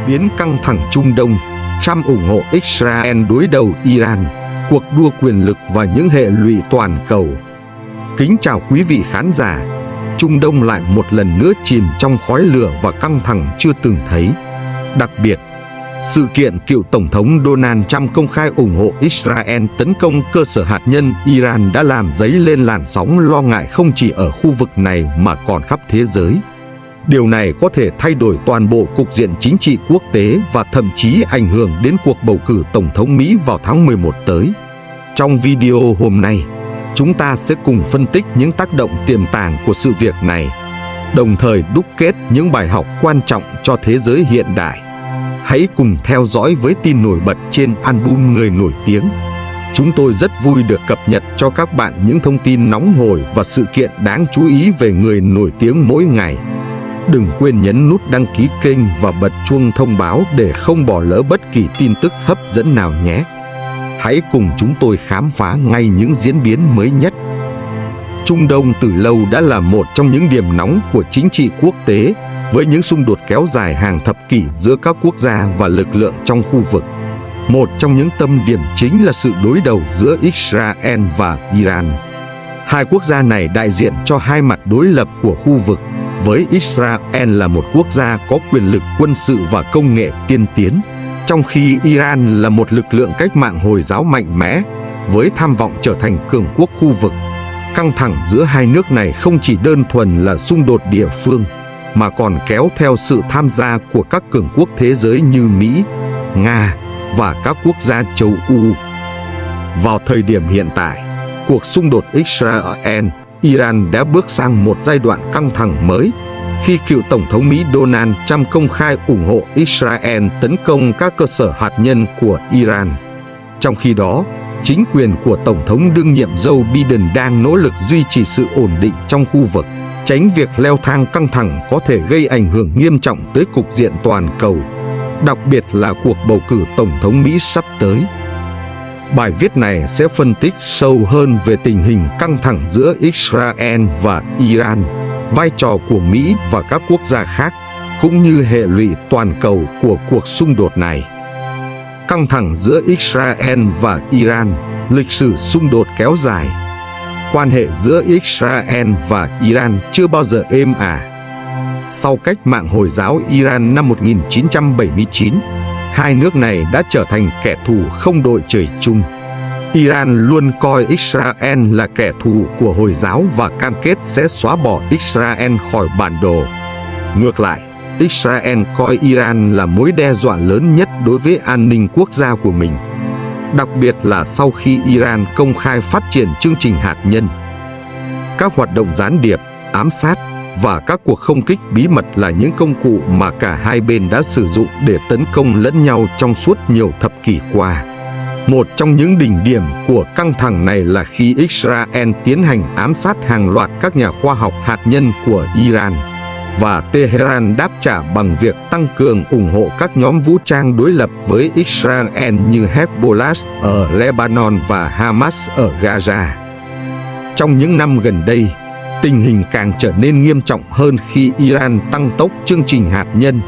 biến căng thẳng Trung Đông, Trump ủng hộ Israel đối đầu Iran, cuộc đua quyền lực và những hệ lụy toàn cầu. Kính chào quý vị khán giả. Trung Đông lại một lần nữa chìm trong khói lửa và căng thẳng chưa từng thấy. Đặc biệt, sự kiện cựu Tổng thống Donald Trump công khai ủng hộ Israel tấn công cơ sở hạt nhân Iran đã làm dấy lên làn sóng lo ngại không chỉ ở khu vực này mà còn khắp thế giới. Điều này có thể thay đổi toàn bộ cục diện chính trị quốc tế và thậm chí ảnh hưởng đến cuộc bầu cử Tổng thống Mỹ vào tháng 11 tới. Trong video hôm nay, chúng ta sẽ cùng phân tích những tác động tiềm tàng của sự việc này, đồng thời đúc kết những bài học quan trọng cho thế giới hiện đại. Hãy cùng theo dõi với tin nổi bật trên album Người nổi tiếng. Chúng tôi rất vui được cập nhật cho các bạn những thông tin nóng hổi và sự kiện đáng chú ý về người nổi tiếng mỗi ngày. Đừng quên nhấn nút đăng ký kênh và bật chuông thông báo để không bỏ lỡ bất kỳ tin tức hấp dẫn nào nhé. Hãy cùng chúng tôi khám phá ngay những diễn biến mới nhất. Trung Đông từ lâu đã là một trong những điểm nóng của chính trị quốc tế, với những xung đột kéo dài hàng thập kỷ giữa các quốc gia và lực lượng trong khu vực. Một trong những tâm điểm chính là sự đối đầu giữa Israel và Iran. Hai quốc gia này đại diện cho hai mặt đối lập của khu vực, với Israel là một quốc gia có quyền lực quân sự và công nghệ tiên tiến, trong khi Iran là một lực lượng cách mạng Hồi giáo mạnh mẽ, với tham vọng trở thành cường quốc khu vực. Căng thẳng giữa hai nước này không chỉ đơn thuần là xung đột địa phương, mà còn kéo theo sự tham gia của các cường quốc thế giới như Mỹ, Nga và các quốc gia châu Âu. Vào thời điểm hiện tại, cuộc xung đột Israel-Iran đã bước sang một giai đoạn căng thẳng mới, khi cựu Tổng thống Mỹ Donald Trump công khai ủng hộ Israel tấn công các cơ sở hạt nhân của Iran. Trong khi đó, chính quyền của Tổng thống đương nhiệm Joe Biden đang nỗ lực duy trì sự ổn định trong khu vực, tránh việc leo thang căng thẳng có thể gây ảnh hưởng nghiêm trọng tới cục diện toàn cầu, đặc biệt là cuộc bầu cử Tổng thống Mỹ sắp tới. Bài viết này sẽ phân tích sâu hơn về tình hình căng thẳng giữa Israel và Iran, vai trò của Mỹ và các quốc gia khác, cũng như hệ lụy toàn cầu của cuộc xung đột này. Căng thẳng giữa Israel và Iran, lịch sử xung đột kéo dài. Quan hệ giữa Israel và Iran chưa bao giờ êm ả. Sau cách mạng Hồi giáo Iran năm 1979, hai nước này đã trở thành kẻ thù không đội trời chung. Iran luôn coi Israel là kẻ thù của Hồi giáo và cam kết sẽ xóa bỏ Israel khỏi bản đồ. Ngược lại, Israel coi Iran là mối đe dọa lớn nhất đối với an ninh quốc gia của mình, đặc biệt là sau khi Iran công khai phát triển chương trình hạt nhân. Các hoạt động gián điệp, ám sát và các cuộc không kích bí mật là những công cụ mà cả hai bên đã sử dụng để tấn công lẫn nhau trong suốt nhiều thập kỷ qua. Một trong những đỉnh điểm của căng thẳng này là khi Israel tiến hành ám sát hàng loạt các nhà khoa học hạt nhân của Iran, và Tehran đáp trả bằng việc tăng cường ủng hộ các nhóm vũ trang đối lập với Israel như Hezbollah ở Lebanon và Hamas ở Gaza. Trong những năm gần đây, tình hình càng trở nên nghiêm trọng hơn khi Iran tăng tốc chương trình hạt nhân,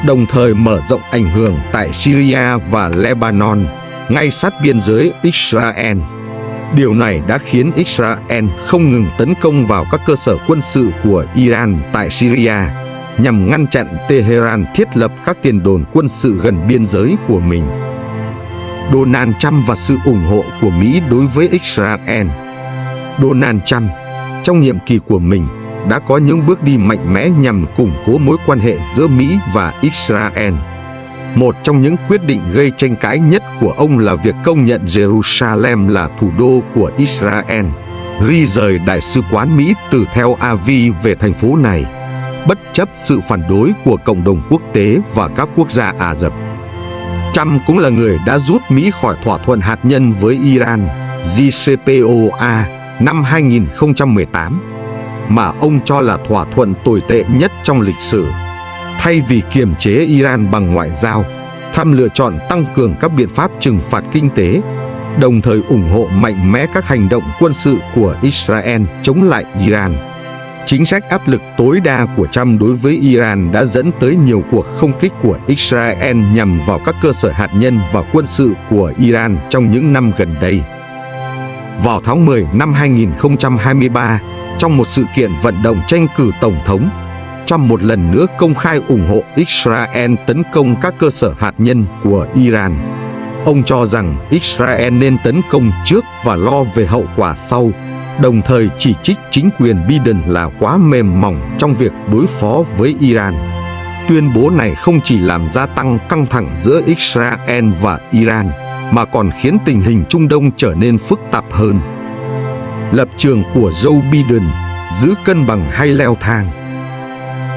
đồng thời mở rộng ảnh hưởng tại Syria và Lebanon, ngay sát biên giới Israel. Điều này đã khiến Israel không ngừng tấn công vào các cơ sở quân sự của Iran tại Syria, nhằm ngăn chặn Tehran thiết lập các tiền đồn quân sự gần biên giới của mình. Donald Trump và sự ủng hộ của Mỹ đối với Israel. Donald Trump, trong nhiệm kỳ của mình, đã có những bước đi mạnh mẽ nhằm củng cố mối quan hệ giữa Mỹ và Israel. Một trong những quyết định gây tranh cãi nhất của ông là việc công nhận Jerusalem là thủ đô của Israel, di rời đại sứ quán Mỹ từ Tel Aviv về thành phố này, bất chấp sự phản đối của cộng đồng quốc tế và các quốc gia Ả Rập. Trump cũng là người đã rút Mỹ khỏi thỏa thuận hạt nhân với Iran, JCPOA, năm 2018, mà ông cho là thỏa thuận tồi tệ nhất trong lịch sử. Thay vì kiềm chế Iran bằng ngoại giao, Trump lựa chọn tăng cường các biện pháp trừng phạt kinh tế, đồng thời ủng hộ mạnh mẽ các hành động quân sự của Israel chống lại Iran. Chính sách áp lực tối đa của Trump đối với Iran đã dẫn tới nhiều cuộc không kích của Israel nhằm vào các cơ sở hạt nhân và quân sự của Iran trong những năm gần đây. Vào tháng 10 năm 2023, trong một sự kiện vận động tranh cử tổng thống, Trump một lần nữa công khai ủng hộ Israel tấn công các cơ sở hạt nhân của Iran. Ông cho rằng Israel nên tấn công trước và lo về hậu quả sau, đồng thời chỉ trích chính quyền Biden là quá mềm mỏng trong việc đối phó với Iran. Tuyên bố này không chỉ làm gia tăng căng thẳng giữa Israel và Iran, mà còn khiến tình hình Trung Đông trở nên phức tạp hơn. Lập trường của Joe Biden giữ cân bằng hay leo thang?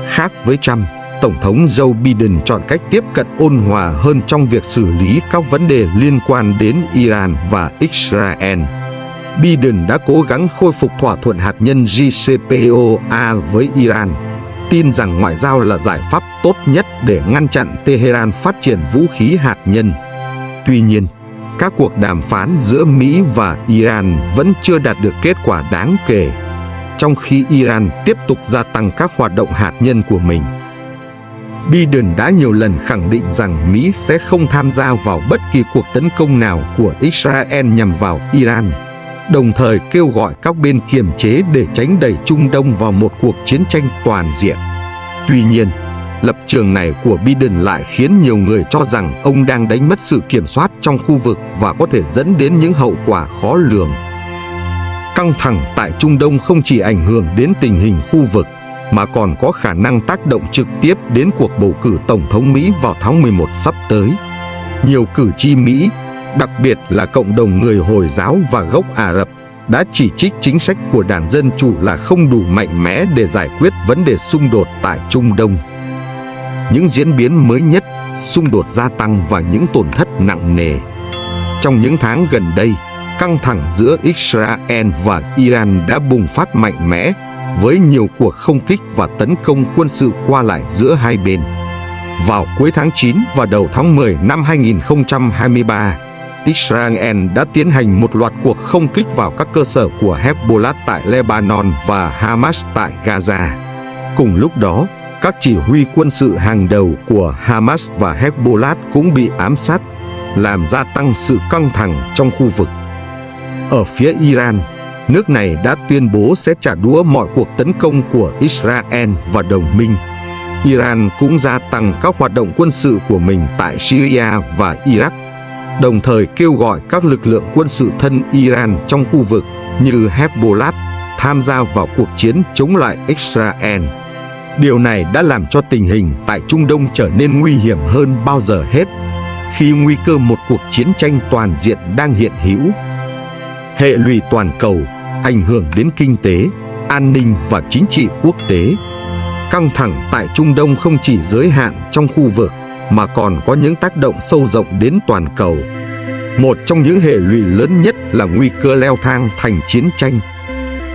Khác với Trump, Tổng thống Joe Biden chọn cách tiếp cận ôn hòa hơn trong việc xử lý các vấn đề liên quan đến Iran và Israel. Biden đã cố gắng khôi phục thỏa thuận hạt nhân JCPOA với Iran, tin rằng ngoại giao là giải pháp tốt nhất để ngăn chặn Tehran phát triển vũ khí hạt nhân. Tuy nhiên, các cuộc đàm phán giữa Mỹ và Iran vẫn chưa đạt được kết quả đáng kể, trong khi Iran tiếp tục gia tăng các hoạt động hạt nhân của mình. Biden đã nhiều lần khẳng định rằng Mỹ sẽ không tham gia vào bất kỳ cuộc tấn công nào của Israel nhằm vào Iran, đồng thời kêu gọi các bên kiềm chế để tránh đẩy Trung Đông vào một cuộc chiến tranh toàn diện. Tuy nhiên, lập trường này của Biden lại khiến nhiều người cho rằng ông đang đánh mất sự kiểm soát trong khu vực và có thể dẫn đến những hậu quả khó lường. Căng thẳng tại Trung Đông không chỉ ảnh hưởng đến tình hình khu vực, mà còn có khả năng tác động trực tiếp đến cuộc bầu cử Tổng thống Mỹ vào tháng 11 sắp tới. Nhiều cử tri Mỹ, đặc biệt là cộng đồng người Hồi giáo và gốc Ả Rập, đã chỉ trích chính sách của Đảng Dân Chủ là không đủ mạnh mẽ để giải quyết vấn đề xung đột tại Trung Đông. Những diễn biến mới nhất, xung đột gia tăng và những tổn thất nặng nề. Trong những tháng gần đây, căng thẳng giữa Israel và Iran đã bùng phát mạnh mẽ, với nhiều cuộc không kích và tấn công quân sự qua lại giữa hai bên. Vào cuối tháng 9 và đầu tháng 10 năm 2023, Israel đã tiến hành một loạt cuộc không kích vào các cơ sở của Hezbollah tại Lebanon và Hamas tại Gaza. Cùng lúc đó, các chỉ huy quân sự hàng đầu của Hamas và Hezbollah cũng bị ám sát, làm gia tăng sự căng thẳng trong khu vực. Ở phía Iran, nước này đã tuyên bố sẽ trả đũa mọi cuộc tấn công của Israel và đồng minh. Iran cũng gia tăng các hoạt động quân sự của mình tại Syria và Iraq, đồng thời kêu gọi các lực lượng quân sự thân Iran trong khu vực như Hezbollah tham gia vào cuộc chiến chống lại Israel. Điều này đã làm cho tình hình tại Trung Đông trở nên nguy hiểm hơn bao giờ hết, khi nguy cơ một cuộc chiến tranh toàn diện đang hiện hữu. Hệ lụy toàn cầu ảnh hưởng đến kinh tế, an ninh và chính trị quốc tế. Căng thẳng tại Trung Đông không chỉ giới hạn trong khu vực, mà còn có những tác động sâu rộng đến toàn cầu. Một trong những hệ lụy lớn nhất là nguy cơ leo thang thành chiến tranh.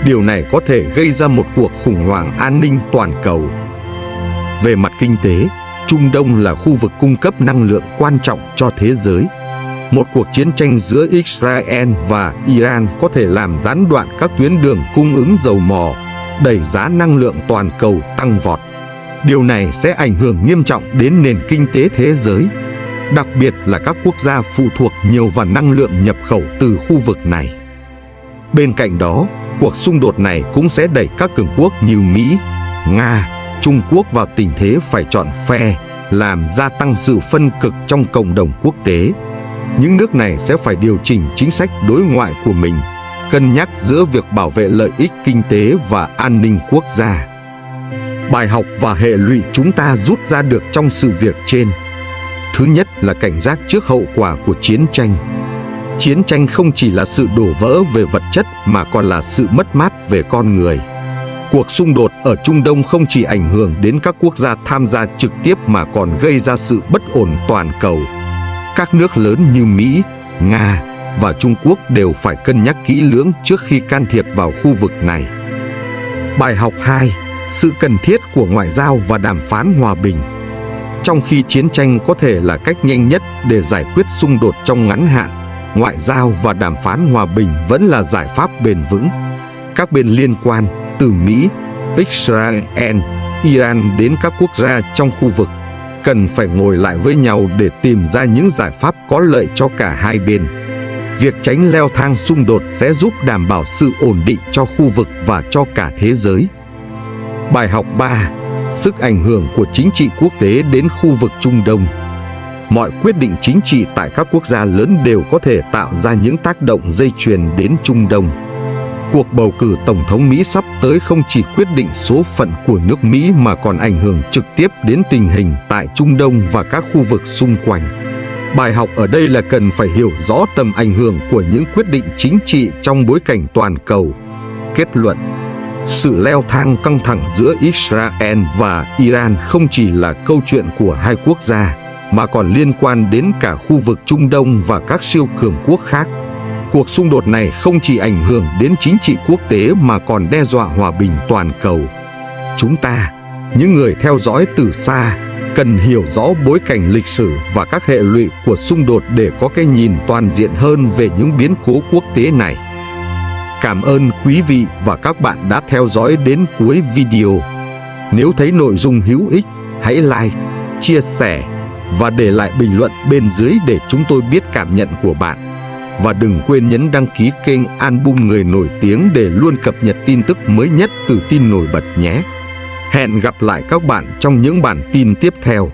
Điều này có thể gây ra một cuộc khủng hoảng an ninh toàn cầu. Về mặt kinh tế, Trung Đông là khu vực cung cấp năng lượng quan trọng cho thế giới. Một cuộc chiến tranh giữa Israel và Iran có thể làm gián đoạn các tuyến đường cung ứng dầu mỏ, đẩy giá năng lượng toàn cầu tăng vọt. Điều này sẽ ảnh hưởng nghiêm trọng đến nền kinh tế thế giới, đặc biệt là các quốc gia phụ thuộc nhiều vào năng lượng nhập khẩu từ khu vực này. Bên cạnh đó, cuộc xung đột này cũng sẽ đẩy các cường quốc như Mỹ, Nga, Trung Quốc vào tình thế phải chọn phe, làm gia tăng sự phân cực trong cộng đồng quốc tế. Những nước này sẽ phải điều chỉnh chính sách đối ngoại của mình, cân nhắc giữa việc bảo vệ lợi ích kinh tế và an ninh quốc gia. Bài học và hệ lụy chúng ta rút ra được trong sự việc trên. Thứ nhất là cảnh giác trước hậu quả của chiến tranh. Chiến tranh không chỉ là sự đổ vỡ về vật chất mà còn là sự mất mát về con người. Cuộc xung đột ở Trung Đông không chỉ ảnh hưởng đến các quốc gia tham gia trực tiếp mà còn gây ra sự bất ổn toàn cầu. Các nước lớn như Mỹ, Nga và Trung Quốc đều phải cân nhắc kỹ lưỡng trước khi can thiệp vào khu vực này. Bài học 2. Sự cần thiết của ngoại giao và đàm phán hòa bình. Trong khi chiến tranh có thể là cách nhanh nhất để giải quyết xung đột trong ngắn hạn, ngoại giao và đàm phán hòa bình vẫn là giải pháp bền vững. Các bên liên quan, từ Mỹ, Israel, Iran đến các quốc gia trong khu vực cần phải ngồi lại với nhau để tìm ra những giải pháp có lợi cho cả hai bên. Việc tránh leo thang xung đột sẽ giúp đảm bảo sự ổn định cho khu vực và cho cả thế giới. Bài học 3. Sức ảnh hưởng của chính trị quốc tế đến khu vực Trung Đông. Mọi quyết định chính trị tại các quốc gia lớn đều có thể tạo ra những tác động dây chuyền đến Trung Đông. Cuộc bầu cử Tổng thống Mỹ sắp tới không chỉ quyết định số phận của nước Mỹ mà còn ảnh hưởng trực tiếp đến tình hình tại Trung Đông và các khu vực xung quanh. Bài học ở đây là cần phải hiểu rõ tầm ảnh hưởng của những quyết định chính trị trong bối cảnh toàn cầu. Kết luận: sự leo thang căng thẳng giữa Israel và Iran không chỉ là câu chuyện của hai quốc gia, mà còn liên quan đến cả khu vực Trung Đông và các siêu cường quốc khác. Cuộc xung đột này không chỉ ảnh hưởng đến chính trị quốc tế mà còn đe dọa hòa bình toàn cầu. Chúng ta, những người theo dõi từ xa, cần hiểu rõ bối cảnh lịch sử và các hệ lụy của xung đột để có cái nhìn toàn diện hơn về những biến cố quốc tế này. Cảm ơn quý vị và các bạn đã theo dõi đến cuối video. Nếu thấy nội dung hữu ích, hãy like, chia sẻ và để lại bình luận bên dưới để chúng tôi biết cảm nhận của bạn. Và đừng quên nhấn đăng ký kênh Album Người Nổi Tiếng để luôn cập nhật tin tức mới nhất từ tin nổi bật nhé. Hẹn gặp lại các bạn trong những bản tin tiếp theo.